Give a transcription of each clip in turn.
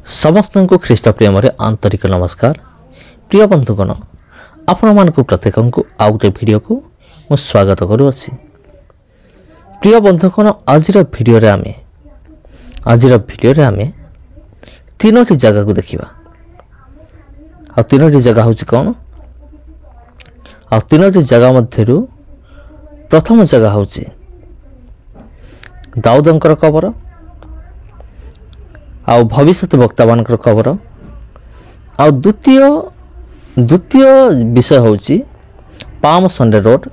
समस्त को ख्रीष्ट प्रेम आंतरिक नमस्कार। प्रिय बंधुगण, आपण मानक प्रत्येक को आउ गोटे वीडियो को मु स्वागत करुच्ची। प्रिय बंधुगण, आज आमे तीनोटी जगह को देखिबा। आ तीनोटी जगह हूँ कौन? आ तीनोटी जगह मध्यरु प्रथम जगह हूँ दाऊदंकर कबर, आ भविष्य वक्ता मान खबर। आ द्वितीय विषय हूँ पाम संडे रोड,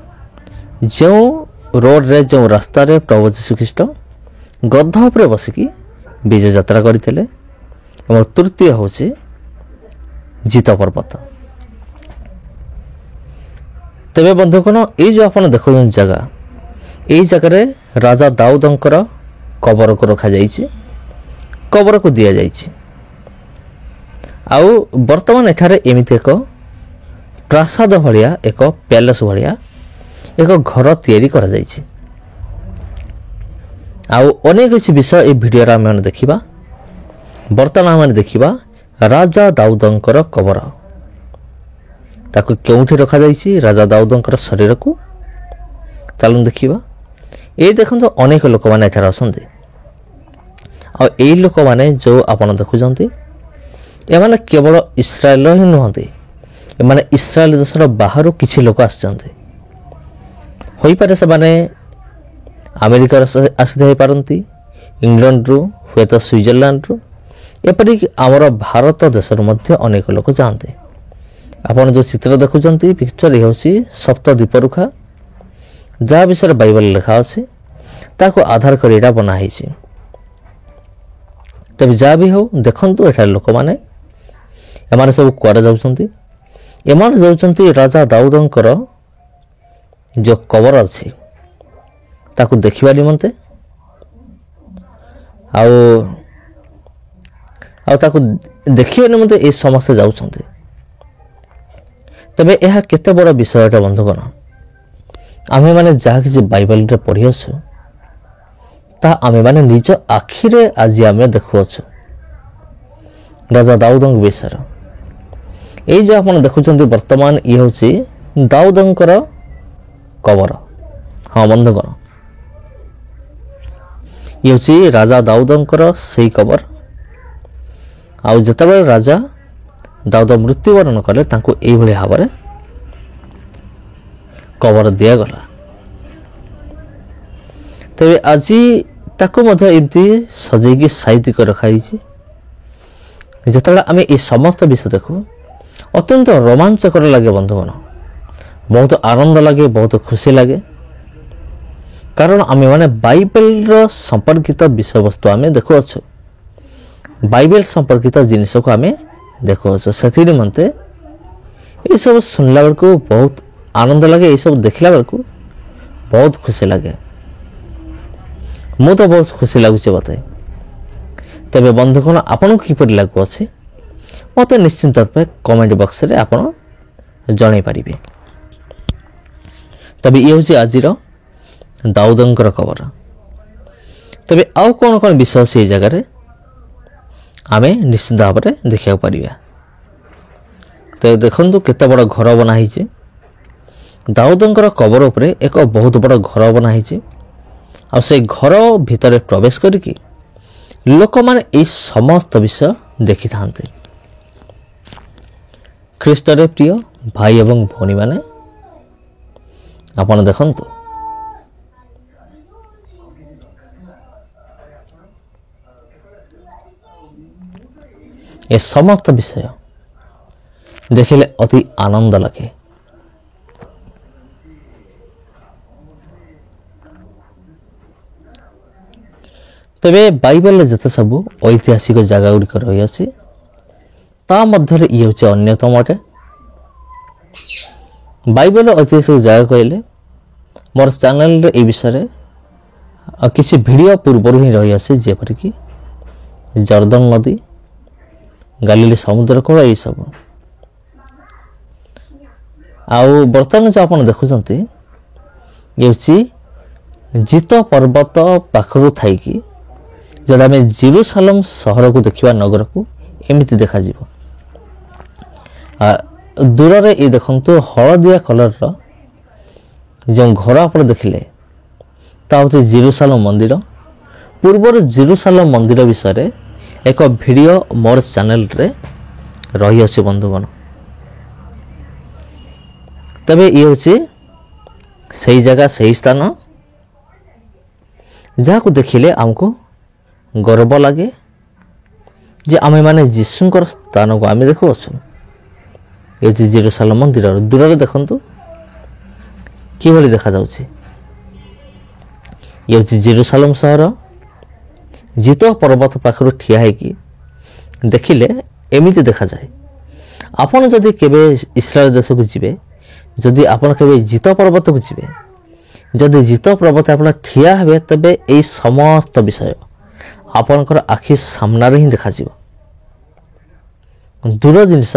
जो रोड रे जो रास्ता रे प्रभु यीशु ख्रीष्ट गध उपरे बसिकी विजय यात्रा करते। तृतीय हूँ जीत पर्वत। तेरे बंधुगण, ये जो आप देखो जगह, यही जगह राजा दाऊदंकर कबर को रखा जाइए, कबर को दि जाइए। आउ वर्तमान एठारे एमिति एक प्रासाद भलिया, एक पैलेस भलिया एक घर तैयारी करा जाइए। आउ अनेक किसी विषय ये वीडियो रे आम देखिबा। वर्तमान आम देखिबा राजा दाऊदंकर कबर, ताकू क्योंठी रखा जाइए, राजा दाऊदंकर शरीर को। चलून देखिबा। ये देखो अनेक लोक मैंने एठारे आसंती। आ यही लोक मैंने जो आप देखुं, एमाने केवल इस्राएल ही नुहति, एमाने इस्राएल देशर बाहर किसी लोक आसचंती। होई पारे से माने अमेरिका आसी पारती, इंग्लैंड रु, हुए तो स्विट्जरलैंड रु, एपरिक आमर भारत देश मध्य अनेक लोक जाते। आपन जो चित्र देखुं, पिक्चर ये हूँ सप्तद्वीप रुखा, जहाँ विषय बाइबल लिखा अच्छे ताको आधार कर एटा बनाई। तब जहाँ भी हो देखंतु, एठार लोक माने एमाने सब कुआडे जाउछंती। एमाने जाउछंती राजा दाऊदंकर जो कबर अच्छी ताको देखिबा निमंते। आउ ताको देखिबा निमंते ए समस्त जाउछंती। तबे यह केते बड़ विषय एटा बंधुगण, आमे माने जहाँ किसी बाइबल रे पढ़ी आछु ता आमे माने निज आखिरे आज आमे देखुअछु राजा दाऊदंक विषय। ये जो आप देखुं वर्तमान ये हूँ दाऊदंकर कबर। हाँ बंधुगण, ये हूँ राजा दाऊदंकर से कबर। आउ जितेबाला राजा दाऊद मृत्युवरण कले, तांको एई भली भाव कबर दिगला। तेरे आज ताको एमती सजेगी साइती कर रखाई। जिते आम ये समस्त विषय देखू अत्यंत रोमांचकर लगे बंधुगण, बहुत आनंद लगे, बहुत खुशी लगे। कारण आम माने बाइबल संपर्कित विषय वस्तु आम देखुअछु, बाइबल संपर्कित जिनिस को आम देखुअछु। से निमंते ये सब सुनला बेलू बहुत आनंद लगे, ये सब देखला बेलू बहुत खुशी लगे। मु तो बहुत खुशी लगुच बताए। तेरे बंधुगण, आपन किपर लगुच मत निश्चिंत रूपे कमेंट बॉक्स रे आपन जणाई पारिबे। तबे ये हूँ आज दाऊदंकर कबर। तबे आउ कौन कौन विषय से जगह आम निश्चित भाव में देखा पारिबा। तो देखो केते बड़ घर बनाई। दाऊदंकर कबर उपरे एक बहुत बड़ घर बनाई। आ से घर भितर प्रवेश करिकी लोक माने ए समस्त विषय देखि थांते। ख्रीष्ट रे प्रिय भाई एवं भौणी माने आपण देखंतु, ए समस्त विषय देखिले अति आनंद लगे। तेरे बाइबल जिते सब ऐतिहासिक जगह गुड़िक रही अछि ता मध्य ये हूँ अन्यतम अटे। बाइबल ऐतिहासिक जगह कहले मोर चैनल रे विषय किसी वीडियो पूर्व ही रही आसी, जेपरिक जर्दन नदी, गालिली समुद्र कूल, ये सब। आउ बर्तमान जो आप देखुं ये हूँ जीत पर्वत पाखु थी जब आम जेरूसालेम सहर को देखा, नगर को ଏମିତି ଦେଖାଯିବ। ଦୂରରେ ଏ ଦେଖନ୍ତୁ ହଳଦିଆ କଲରର ଯେଉଁ ଘର ଆପଣ ଦେଖିଲେ ତା ହେଉଛି ଜେରୁସାଲେମ ମନ୍ଦିର। ପୂର୍ବରୁ ଜେରୁସାଲେମ ମନ୍ଦିର ବିଷୟରେ ଏକ ଭିଡ଼ିଓ ମୋର ଚ୍ୟାନେଲରେ ରହିଅଛି ବନ୍ଧୁଗଣ। ତେବେ ଇଏ ହେଉଛି ସେହି ଜାଗା, ସେହି ସ୍ଥାନ ଯାହାକୁ ଦେଖିଲେ ଆମକୁ ଗର୍ବ ଲାଗେ ଯେ ଆମେମାନେ ଯୀଶୁଙ୍କର ସ୍ଥାନକୁ ଆମେ ଦେଖୁଅଛୁ। ଏ ହେଉଛି ଜେରୁସାଲେମ ମନ୍ଦିର। ଦୂରରେ ଦେଖନ୍ତୁ କିଭଳି ଦେଖାଯାଉଛି। ଇଏ ହେଉଛି ଜେରୁସାଲେମ ସହର। ଜିତ ପର୍ବତ ପାଖରୁ ଠିଆ ହେଇକି ଦେଖିଲେ ଏମିତି ଦେଖାଯାଏ। ଆପଣ ଯଦି କେବେ ଇସ୍ରାଏଲ ଦେଶକୁ ଯିବେ, ଯଦି ଆପଣ କେବେ ଜିତ ପର୍ବତକୁ ଯିବେ, ଯଦି ଜିତ ପର୍ବତ ଆପଣ ଠିଆ ହେବେ, ତେବେ ଏହି ସମସ୍ତ ବିଷୟ ଆପଣଙ୍କର ଆଖି ସାମ୍ନାରେ ହିଁ ଦେଖାଯିବ। ଦୂର ଜିନିଷ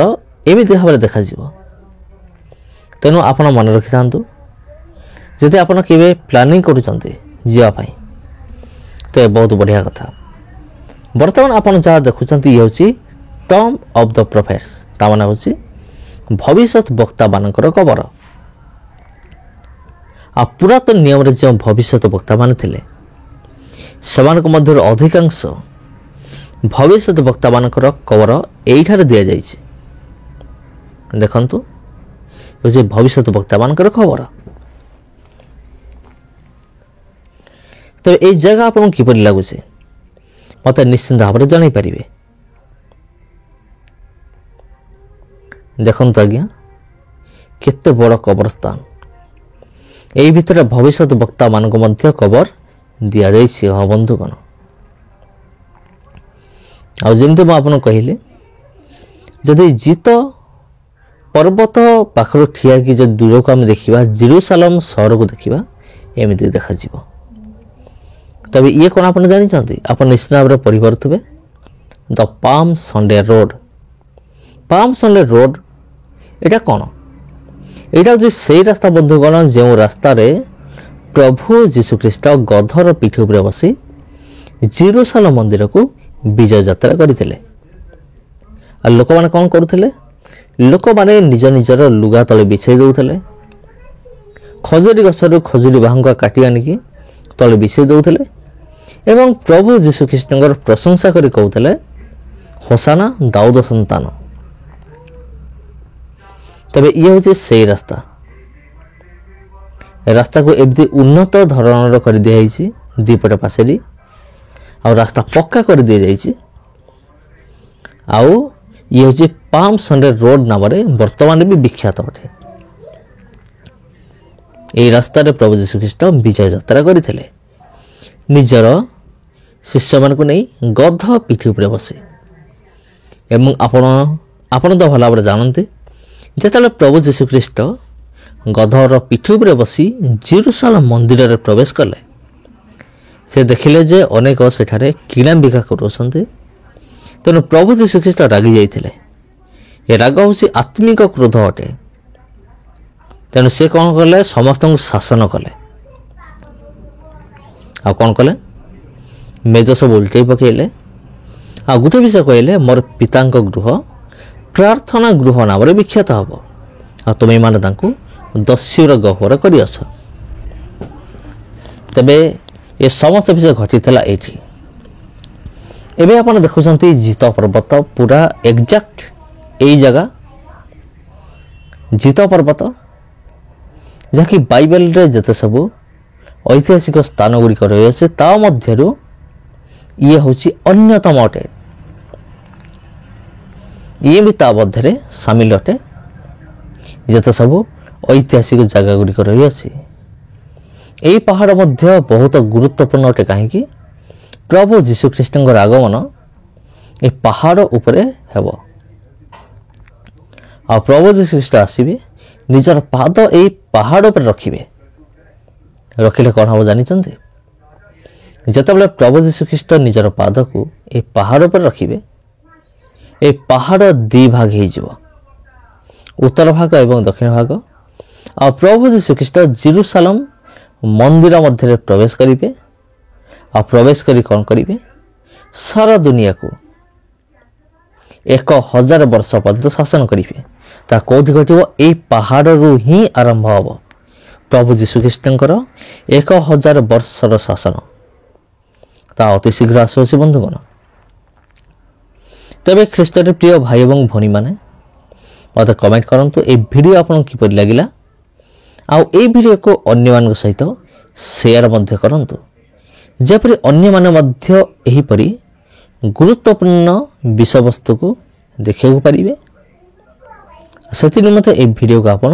ଏମିତି ଭାବରେ ଦେଖାଯିବ। ତେଣୁ ଆପଣ ମନେ ରଖିଥାନ୍ତୁ, ଯଦି ଆପଣ କେବେ ପ୍ଲାନିଂ କରୁଛନ୍ତି ଯିବା ପାଇଁ, ତେବେ ବହୁତ ବଢ଼ିଆ କଥା। ବର୍ତ୍ତମାନ ଆପଣ ଯାହା ଦେଖୁଛନ୍ତି ଇଏ ହେଉଛି ଟମ୍ ଅଫ୍ ଦ ପ୍ରଫେଟ୍ସ, ତା ମାନେ ହେଉଛି ଭବିଷ୍ୟତ ବକ୍ତାମାନଙ୍କର କବର। ଆଉ ପୁରାତନ ନିୟମରେ ଯେଉଁ ଭବିଷ୍ୟତ ବକ୍ତାମାନେ ଥିଲେ ସେମାନଙ୍କ ମଧ୍ୟରୁ ଅଧିକାଂଶ ଭବିଷ୍ୟତ ବକ୍ତାମାନଙ୍କର କବର ଏଇଠାରେ ଦିଆଯାଇଛି। ଦେଖନ୍ତୁ ହେଉଛି ଭବିଷ୍ୟତ ବକ୍ତାମାନଙ୍କର ଖବର। ତେବେ ଏଇ ଜାଗା ଆପଣଙ୍କୁ କିପରି ଲାଗୁଛି ମୋତେ ନିଶ୍ଚିନ୍ତ ଭାବରେ ଜଣାଇପାରିବେ। ଦେଖନ୍ତୁ ଆଜ୍ଞା, କେତେ ବଡ଼ କବରସ୍ଥାନ। ଏହି ଭିତରେ ଭବିଷ୍ୟତ ବକ୍ତାମାନଙ୍କୁ ମଧ୍ୟ କବର ଦିଆଯାଇଛି। ହଁ ବନ୍ଧୁଗଣ, ଆଉ ଯେମିତି ମୁଁ ଆପଣଙ୍କୁ କହିଲି, ଯଦି ଜିତ ପର୍ବତ ପାଖରୁ ଠିଆ ହେଇକି ଯଦି ଦୂରକୁ ଆମେ ଦେଖିବା, ଜେରୁସାଲେମ ସହରକୁ ଦେଖିବା, ଏମିତି ଦେଖାଯିବ। ତେବେ ଇଏ କ'ଣ ଆପଣ ଜାଣିଛନ୍ତି? ଆପଣ ନିଶ୍ଚିତ ଭାବରେ ପଢ଼ିପାରୁଥିବେ the palm Sunday road. Palm Sunday road ଏଇଟା କ'ଣ? ଏଇଟା ହେଉଛି ସେଇ ରାସ୍ତା ବନ୍ଧୁଗଣ ଯେଉଁ ରାସ୍ତାରେ ପ୍ରଭୁ ଯୀଶୁଖ୍ରୀଷ୍ଟ ଗଧର ପିଠ ଉପରେ ବସି ଜେରୁସାଲେମ ମନ୍ଦିରକୁ ବିଜୟ ଯାତ୍ରା କରିଥିଲେ। ଆଉ ଲୋକମାନେ କ'ଣ କରୁଥିଲେ? ଲୋକମାନେ ନିଜ ନିଜର ଲୁଗା ତଳେ ବିଛାଇ ଦେଉଥିଲେ। ଖଜୁରୀ ଗଛରୁ ଖଜୁରୀ ବାହୁଙ୍ଗା କାଟି ଆଣିକି ତଳେ ବିଛାଇ ଦେଉଥିଲେ ଏବଂ ପ୍ରଭୁ ଯୀଶୁଖ୍ରୀଷ୍ଟଙ୍କର ପ୍ରଶଂସା କରି କହୁଥିଲେ, ହୋସାନା ଦାଉଦ ସନ୍ତାନ। ତେବେ ଇଏ ହେଉଛି ସେଇ ରାସ୍ତା। ରାସ୍ତାକୁ ଏମିତି ଉନ୍ନତ ଧରଣର କରିଦିଆଯାଇଛି, ଦୁଇପଟେ ପାଚେରୀ, ଆଉ ରାସ୍ତା ପକ୍କା କରିଦିଆଯାଇଛି। ଆଉ ଇଏ ହେଉଛି ପାମ୍ ସଣ୍ଡେ ରୋଡ଼ ନାମରେ ବର୍ତ୍ତମାନ ବି ବିଖ୍ୟାତ ଅଟେ। ଏହି ରାସ୍ତାରେ ପ୍ରଭୁ ଯୀଶୁଖ୍ରୀଷ୍ଟ ବିଜୟ ଯାତ୍ରା କରିଥିଲେ ନିଜର ଶିଷ୍ୟମାନଙ୍କୁ ନେଇ ଗଧ ପିଠି ଉପରେ ବସି। ଏବଂ ଆପଣ ତ ଭଲ ଭାବରେ ଜାଣନ୍ତି, ଯେତେବେଳେ ପ୍ରଭୁ ଯୀଶୁଖ୍ରୀଷ୍ଟ ଗଧର ପିଠି ଉପରେ ବସି ଜେରୁସାଲେମ ମନ୍ଦିରରେ ପ୍ରବେଶ କଲେ, ସେ ଦେଖିଲେ ଯେ ଅନେକ ସେଠାରେ କିଣା ବିକା କରୁଅଛନ୍ତି। ତେଣୁ ପ୍ରଭୁ ଯୀଶୁଖ୍ରୀଷ୍ଟ ରାଗି ଯାଇଥିଲେ। ଏ ରାଗ ହେଉଛି ଆତ୍ମିକ କ୍ରୋଧ ଅଟେ। ତେଣୁ ସେ କ'ଣ କଲେ? ସମସ୍ତଙ୍କୁ ଶାସନ କଲେ। ଆଉ କ'ଣ କଲେ? ମେଜ ସବୁ ଉଲ୍ଟେଇ ପକାଇଲେ। ଆଉ ଗୋଟେ ବିଷୟ କହିଲେ, ମୋର ପିତାଙ୍କ ଗୃହ ପ୍ରାର୍ଥନା ଗୃହ ନାମରେ ବିଖ୍ୟାତ ହେବ, ଆଉ ତୁମେମାନେ ତାଙ୍କୁ ଦସ୍ୟୁର ଗହ୍ୱର କରିଅଛ। ତେବେ ଏ ସମସ୍ତ ବିଷୟ ଘଟିଥିଲା ଏଇଠି। ଏବେ ଆପଣ ଦେଖୁଛନ୍ତି ଜିତ ପର୍ବତ, ପୁରା ଏକ୍ଜାକ୍ଟ ଏଇ ଜାଗା ଜିତ ପର୍ବତ, ଯାହାକି ବାଇବେଲରେ ଯେତେ ସବୁ ଐତିହାସିକ ସ୍ଥାନ ଗୁଡ଼ିକ ରହିଅଛି ତା ମଧ୍ୟରୁ ଇଏ ହେଉଛି ଅନ୍ୟତମ ଅଟେ। ଇଏ ବି ତା ମଧ୍ୟରେ ସାମିଲ ଅଟେ, ଯେତେ ସବୁ ଐତିହାସିକ ଜାଗା ଗୁଡ଼ିକ ରହିଅଛି। ଏହି ପାହାଡ଼ ମଧ୍ୟ ବହୁତ ଗୁରୁତ୍ୱପୂର୍ଣ୍ଣ ଅଟେ। କାହିଁକି? ପ୍ରଭୁ ଯୀଶୁଖ୍ରୀଷ୍ଟଙ୍କର ଆଗମନ ଏ ପାହାଡ଼ ଉପରେ ହେବ। ଆଉ ପ୍ରଭୁ ଯୀଶୁଖ୍ରୀଷ୍ଟ ଆସିବେ, ନିଜର ପାଦ ଏହି ପାହାଡ଼ ଉପରେ ରଖିବେ। ରଖିଲେ କ'ଣ ହେବ ଜାଣିଛନ୍ତି? ଯେତେବେଳେ ପ୍ରଭୁ ଯୀଶୁଖ୍ରୀଷ୍ଟ ନିଜର ପାଦକୁ ଏହି ପାହାଡ଼ ଉପରେ ରଖିବେ, ଏ ପାହାଡ଼ ଦୁଇ ଭାଗ ହେଇଯିବ, ଉତ୍ତର ଭାଗ ଏବଂ ଦକ୍ଷିଣ ଭାଗ। ଆଉ ପ୍ରଭୁ ଯୀଶୁଖ୍ରୀଷ୍ଟ ଜେରୁସାଲେମ ମନ୍ଦିର ମଧ୍ୟରେ ପ୍ରବେଶ କରିବେ। ଆଉ ପ୍ରବେଶ କରି କ'ଣ କରିବେ? ସାରା ଦୁନିଆକୁ 1000 ବର୍ଷ ପର୍ଯ୍ୟନ୍ତ ଶାସନ କରିବେ। ତା କେଉଁଠି ଘଟିବ? ଏଇ ପାହାଡ଼ରୁ ହିଁ ଆରମ୍ଭ ହେବ ପ୍ରଭୁ ଯୀଶୁଖ୍ରୀଷ୍ଟଙ୍କର 1000 ବର୍ଷର ଶାସନ। ତା ଅତି ଶୀଘ୍ର ଆସୁଅଛି ବନ୍ଧୁଗଣ। ତେବେ ଖ୍ରୀଷ୍ଟରେ ପ୍ରିୟ ଭାଇ ଏବଂ ଭଉଣୀମାନେ ମୋତେ କମେଣ୍ଟ କରନ୍ତୁ ଏହି ଭିଡ଼ିଓ ଆପଣଙ୍କୁ କିପରି ଲାଗିଲା, ଆଉ ଏହି ଭିଡ଼ିଓକୁ ଅନ୍ୟମାନଙ୍କ ସହିତ ସେୟାର ମଧ୍ୟ କରନ୍ତୁ, ଯେପରି ଅନ୍ୟମାନେ ମଧ୍ୟ ଏହିପରି ଗୁରୁତ୍ୱପୂର୍ଣ୍ଣ ବିଷୟବସ୍ତୁକୁ ଦେଖିବାକୁ ପାରିବେ। ସେଥିନିମନ୍ତେ ଏହି ଭିଡ଼ିଓକୁ ଆପଣ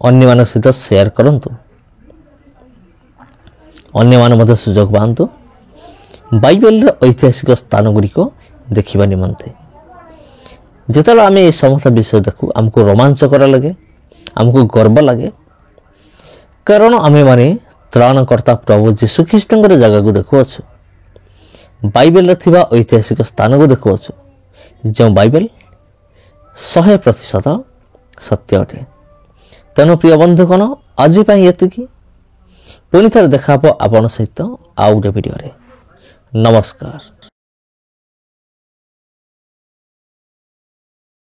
ଅନ୍ୟମାନଙ୍କ ସହିତ ସେୟାର କରନ୍ତୁ, ଅନ୍ୟମାନେ ମଧ୍ୟ ସୁଯୋଗ ପାଆନ୍ତୁ ବାଇବେଲର ଐତିହାସିକ ସ୍ଥାନ ଗୁଡ଼ିକ ଦେଖିବା ନିମନ୍ତେ। ଯେତେବେଳେ ଆମେ ଏ ସମସ୍ତ ବିଷୟ ଦେଖୁ ଆମକୁ ରୋମାଞ୍ଚକର ଲାଗେ, ଆମକୁ ଗର୍ବ ଲାଗେ, କାରଣ ଆମେମାନେ ତ୍ରାଣକର୍ତ୍ତା ପ୍ରଭୁ ଯୀଶୁଖ୍ରୀଷ୍ଟଙ୍କର ଜାଗାକୁ ଦେଖୁଅଛୁ, ବାଇବେଲରେ ଥିବା ଐତିହାସିକ ସ୍ଥାନକୁ ଦେଖୁଅଛୁ, ଯେଉଁ ବାଇବେଲ 100% ସତ୍ୟ ଅଟେ। ତେଣୁ ପ୍ରିୟ ବନ୍ଧୁଗଣ, ଆଜି ପାଇଁ ଏତିକି। ପୁଣି ଥରେ ଦେଖା ହେବ ଆପଣଙ୍କ ସହିତ ଆଉ ଗୋଟେ ଭିଡ଼ିଓରେ। ନମସ୍କାର।